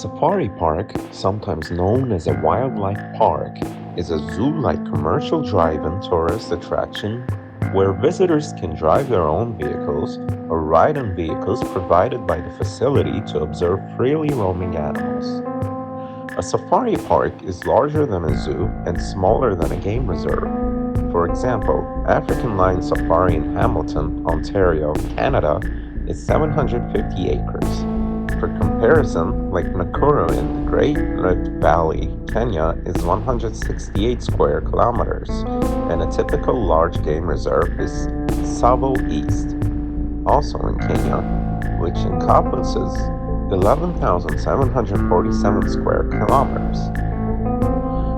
A safari park, sometimes known as a wildlife park, is a zoo-like commercial drive-in tourist attraction where visitors can drive their own vehicles or ride in vehicles provided by the facility to observe freely roaming animals. A safari park is larger than a zoo and smaller than a game reserve. For example, African Lion Safari in Hamilton, Ontario, Canada is 750 acres. For comparison, Lake Nakuru in the Great Rift Valley, Kenya is 168 square kilometers, and a typical large game reserve is Tsavo East, also in Kenya, which encompasses 11,747 square kilometers.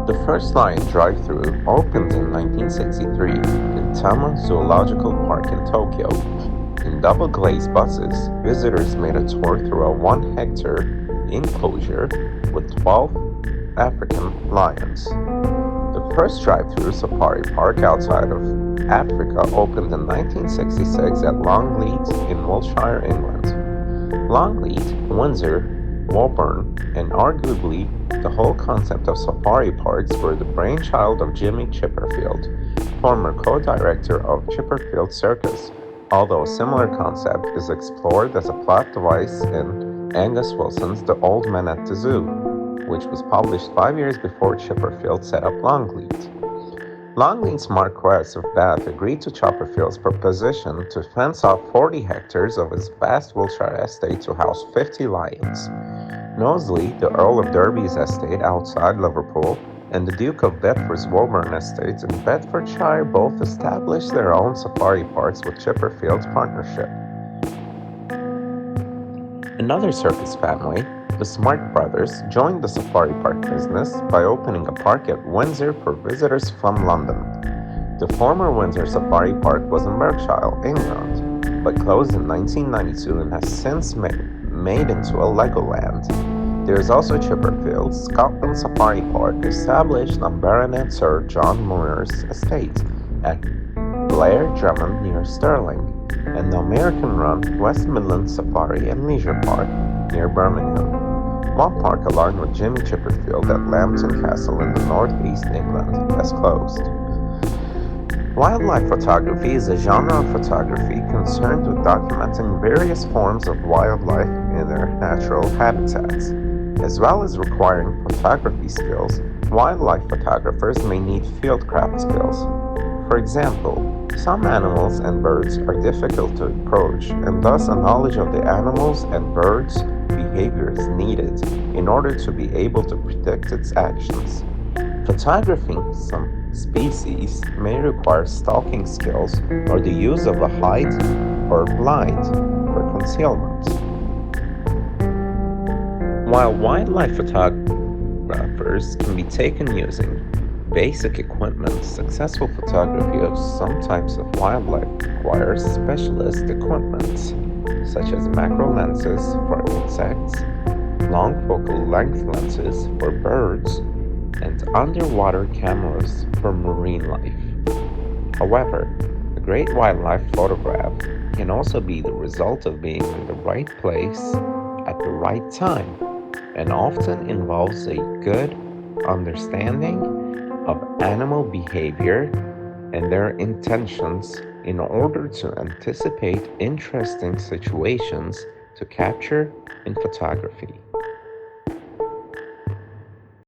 The first lion drive-through opened in 1963 in Tama Zoological Park in Tokyo. In double-glazed buses, visitors made a tour through a 1-hectare enclosure with 12 African lions. The first drive-through safari park outside of Africa opened in 1966 at Longleat in Wiltshire, England. Longleat, Windsor, Woburn, and arguably the whole concept of safari parks were the brainchild of Jimmy Chipperfield, former co-director of Chipperfield Circus, although a similar concept is explored as a plot device in Angus Wilson's The Old Man at the Zoo, which was published 5 years before Chipperfield set up Longleat. Longleat's Marquess of Bath agreed to Chipperfield's proposition to fence off 40 hectares of his vast Wiltshire estate to house 50 lions. Knowsley, the Earl of Derby's estate outside Liverpool, and the Duke of Bedford's Woburn estates in Bedfordshire both established their own safari parks with Chipperfield's partnership. Another circus family, the Smart Brothers, joined the safari park business by opening a park at Windsor for visitors from London. The former Windsor Safari Park was in Berkshire, England, but closed in 1992 and has since made into a Legoland. There is also Chipperfield's Scotland Safari Park, established on Baronet Sir John Muir's estate at Blair Drummond near Stirling, and the American-run West Midlands Safari and Leisure Park near Birmingham. One park aligned with Jimmy Chipperfield at Lambton Castle in the northeast England has closed. Wildlife photography is a genre of photography concerned with documenting various forms of wildlife in their natural habitats. As well as requiring photography skills, wildlife photographers may need fieldcraft skills. For example, some animals and birds are difficult to approach, and thus a knowledge of the animals and birds' behavior is needed in order to be able to predict its actions. Photographing some species may require stalking skills or the use of a hide or blind for concealment. While wildlife photographers can be taken using basic equipment, successful photography of some types of wildlife requires specialist equipment, such as macro lenses for insects, long focal length lenses for birds, and underwater cameras for marine life. However, a great wildlife photograph can also be the result of being in the right place at the right time, and often involves a good understanding of animal behavior and their intentions in order to anticipate interesting situations to capture in photography.